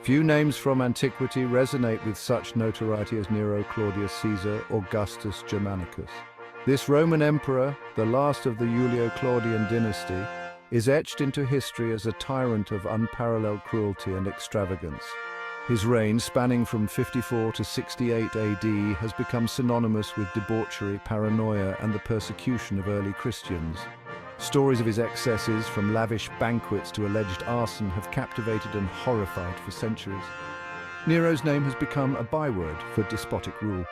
Few names from antiquity resonate with such notoriety as Nero, Claudius Caesar, Augustus Germanicus. This Roman emperor, the last of the Julio-Claudian dynasty, is etched into history as a tyrant of unparalleled cruelty and extravagance. His reign, spanning from 54 to 68 AD, has become synonymous with debauchery, paranoia, and the persecution of early Christians. Stories of his excesses, from lavish banquets to alleged arson, have captivated and horrified for centuries. Nero's name has become a byword for despotic rule.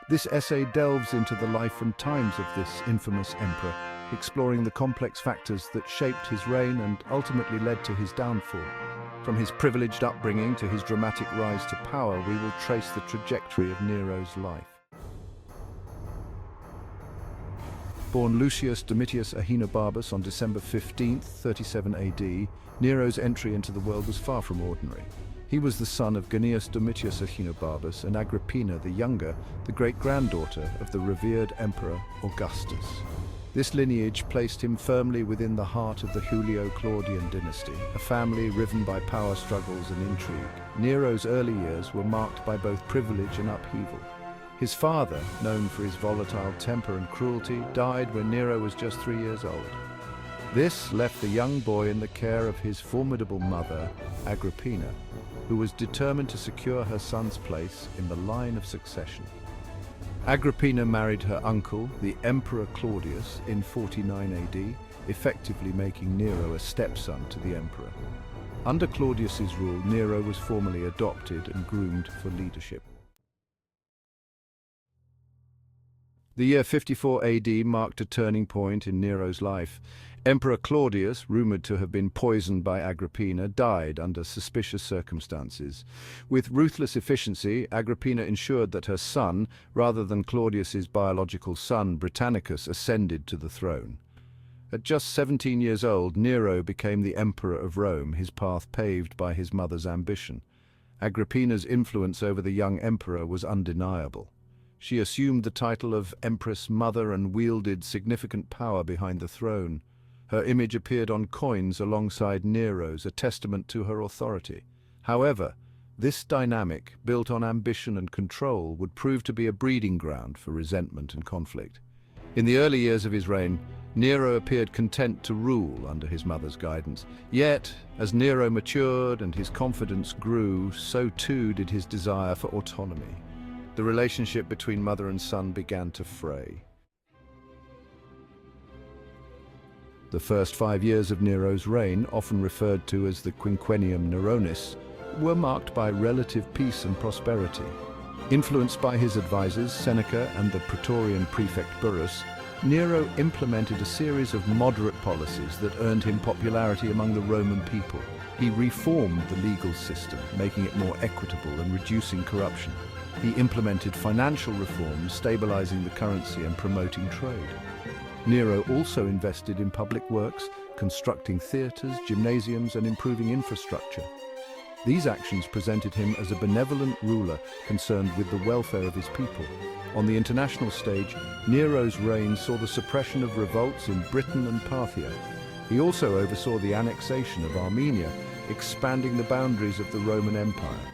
This essay delves into the life and times of this infamous emperor, exploring the complex factors that shaped his reign and ultimately led to his downfall. From his privileged upbringing to his dramatic rise to power, we will trace the trajectory of Nero's life. Born Lucius Domitius Ahenobarbus on December 15, 37 AD, Nero's entry into the world was far from ordinary. He was the son of Gnaeus Domitius Ahenobarbus and Agrippina the Younger, the great-granddaughter of the revered emperor Augustus. This lineage placed him firmly within the heart of the Julio-Claudian dynasty, a family riven by power struggles and intrigue. Nero's early years were marked by both privilege and upheaval. His father, known for his volatile temper and cruelty, died when Nero was just 3 years old. This left the young boy in the care of his formidable mother, Agrippina, who was determined to secure her son's place in the line of succession. Agrippina married her uncle, the Emperor Claudius, in 49 AD, effectively making Nero a stepson to the emperor. Under Claudius's rule, Nero was formally adopted and groomed for leadership. The year 54 AD marked a turning point in Nero's life. Emperor Claudius, rumored to have been poisoned by Agrippina, died under suspicious circumstances. With ruthless efficiency, Agrippina ensured that her son, rather than Claudius's biological son Britannicus, ascended to the throne. At just 17 years old, Nero became the emperor of Rome, his path paved by his mother's ambition. Agrippina's influence over the young emperor was undeniable. She assumed the title of Empress Mother and wielded significant power behind the throne. Her image appeared on coins alongside Nero's, a testament to her authority. However, this dynamic, built on ambition and control, would prove to be a breeding ground for resentment and conflict. In the early years of his reign, Nero appeared content to rule under his mother's guidance. Yet, as Nero matured and his confidence grew, so too did his desire for autonomy. The relationship between mother and son began to fray. The first 5 years of Nero's reign, often referred to as the Quinquennium Neronis, were marked by relative peace and prosperity. Influenced by his advisors, Seneca and the Praetorian prefect Burrus, Nero implemented a series of moderate policies that earned him popularity among the Roman people. He reformed the legal system, making it more equitable and reducing corruption. He implemented financial reforms, stabilizing the currency and promoting trade. Nero also invested in public works, constructing theaters, gymnasiums, and improving infrastructure. These actions presented him as a benevolent ruler concerned with the welfare of his people. On the international stage, Nero's reign saw the suppression of revolts in Britain and Parthia. He also oversaw the annexation of Armenia, expanding the boundaries of the Roman Empire.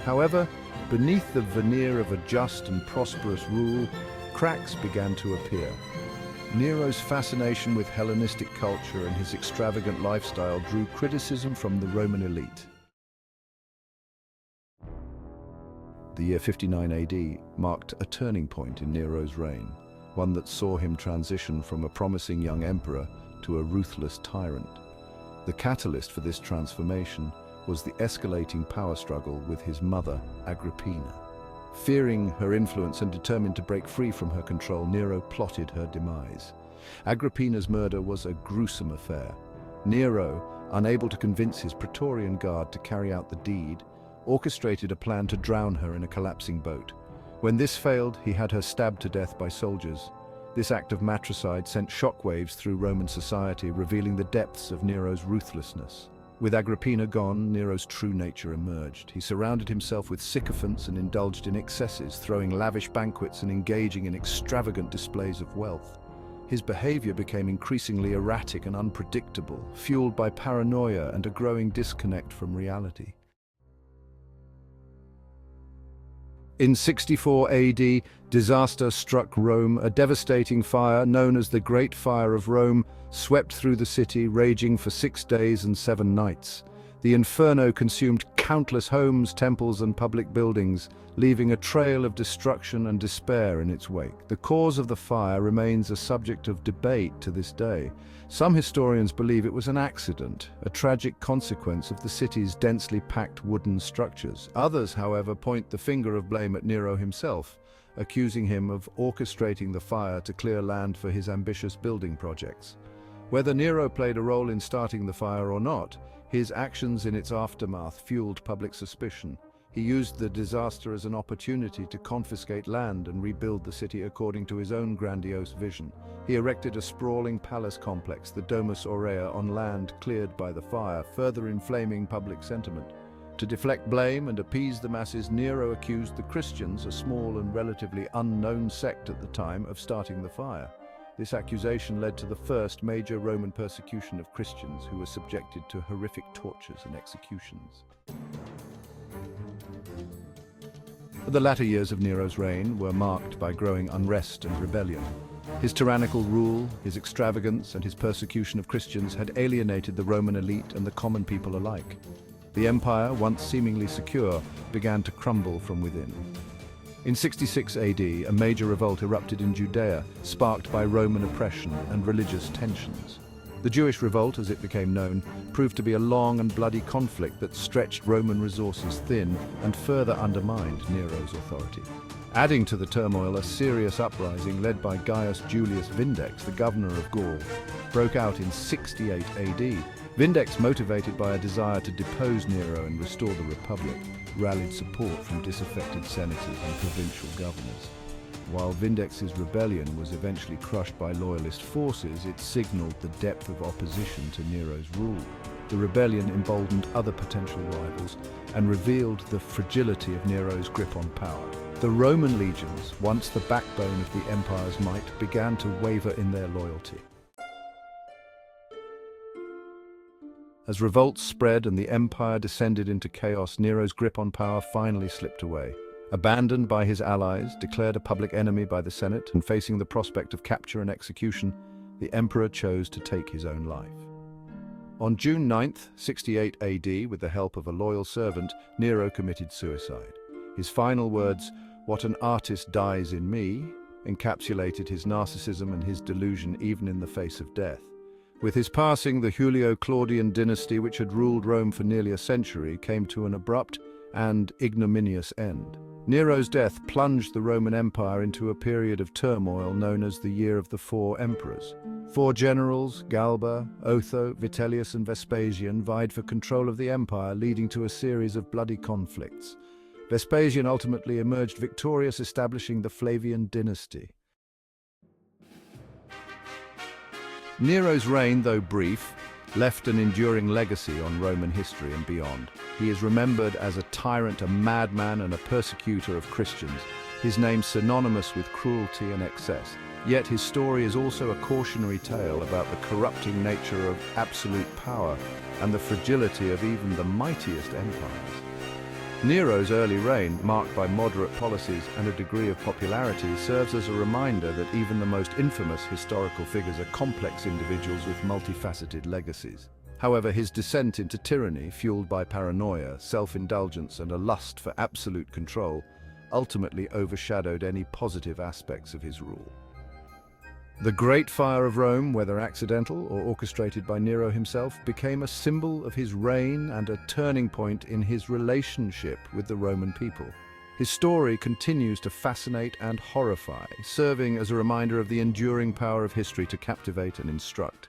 However, beneath the veneer of a just and prosperous rule, cracks began to appear. Nero's fascination with Hellenistic culture and his extravagant lifestyle drew criticism from the Roman elite. The year 59 AD marked a turning point in Nero's reign, one that saw him transition from a promising young emperor to a ruthless tyrant. The catalyst for this transformation was the escalating power struggle with his mother, Agrippina. Fearing her influence and determined to break free from her control, Nero plotted her demise. Agrippina's murder was a gruesome affair. Nero, unable to convince his Praetorian Guard to carry out the deed, orchestrated a plan to drown her in a collapsing boat. When this failed, he had her stabbed to death by soldiers. This act of matricide sent shockwaves through Roman society, revealing the depths of Nero's ruthlessness. With Agrippina gone, Nero's true nature emerged. He surrounded himself with sycophants and indulged in excesses, throwing lavish banquets and engaging in extravagant displays of wealth. his behavior became increasingly erratic and unpredictable, fueled by paranoia and a growing disconnect from reality. In 64 AD, disaster struck Rome. A devastating fire, known as the Great Fire of Rome, swept through the city, raging for 6 days and 7 nights. The inferno consumed countless homes, temples, and public buildings, leaving a trail of destruction and despair in its wake. The cause of the fire remains a subject of debate to this day. Some historians believe it was an accident, a tragic consequence of the city's densely packed wooden structures. Others, however, point the finger of blame at Nero himself, accusing him of orchestrating the fire to clear land for his ambitious building projects. Whether Nero played a role in starting the fire or not, his actions in its aftermath fueled public suspicion. He used the disaster as an opportunity to confiscate land and rebuild the city according to his own grandiose vision. He erected a sprawling palace complex, the Domus Aurea, on land cleared by the fire, further inflaming public sentiment. To deflect blame and appease the masses, Nero accused the Christians, a small and relatively unknown sect at the time, of starting the fire. This accusation led to the first major Roman persecution of Christians, who were subjected to horrific tortures and executions. The latter years of Nero's reign were marked by growing unrest and rebellion. His tyrannical rule, his extravagance, and his persecution of Christians had alienated the Roman elite and the common people alike. The empire, once seemingly secure, began to crumble from within. In 66 AD, a major revolt erupted in Judea, sparked by Roman oppression and religious tensions. The Jewish revolt, as it became known, proved to be a long and bloody conflict that stretched Roman resources thin and further undermined Nero's authority. Adding to the turmoil, a serious uprising led by Gaius Julius Vindex, the governor of Gaul, broke out in 68 AD. Vindex, motivated by a desire to depose Nero and restore the Republic, rallied support from disaffected senators and provincial governors. While Vindex's rebellion was eventually crushed by loyalist forces, it signaled the depth of opposition to Nero's rule. The rebellion emboldened other potential rivals and revealed the fragility of Nero's grip on power. The Roman legions, once the backbone of the empire's might, began to waver in their loyalty. As revolts spread and the empire descended into chaos, Nero's grip on power finally slipped away. Abandoned by his allies, declared a public enemy by the Senate, and facing the prospect of capture and execution, the emperor chose to take his own life. On June 9, 68 AD, with the help of a loyal servant, Nero committed suicide. His final words, "What an artist dies in me," encapsulated his narcissism and his delusion even in the face of death. With his passing, the Julio-Claudian dynasty, which had ruled Rome for nearly a century, came to an abrupt and ignominious end. Nero's death plunged the Roman Empire into a period of turmoil known as the Year of the Four Emperors. 4 generals, Galba, Otho, Vitellius, and Vespasian, vied for control of the empire, leading to a series of bloody conflicts. Vespasian ultimately emerged victorious, establishing the Flavian dynasty. Nero's reign, though brief, left an enduring legacy on Roman history and beyond. He is remembered as a tyrant, a madman, and a persecutor of Christians, his name synonymous with cruelty and excess. Yet his story is also a cautionary tale about the corrupting nature of absolute power and the fragility of even the mightiest empires. Nero's early reign, marked by moderate policies and a degree of popularity, serves as a reminder that even the most infamous historical figures are complex individuals with multifaceted legacies. However, his descent into tyranny, fueled by paranoia, self-indulgence, and a lust for absolute control, ultimately overshadowed any positive aspects of his rule. The Great Fire of Rome, whether accidental or orchestrated by Nero himself, became a symbol of his reign and a turning point in his relationship with the Roman people. His story continues to fascinate and horrify, serving as a reminder of the enduring power of history to captivate and instruct.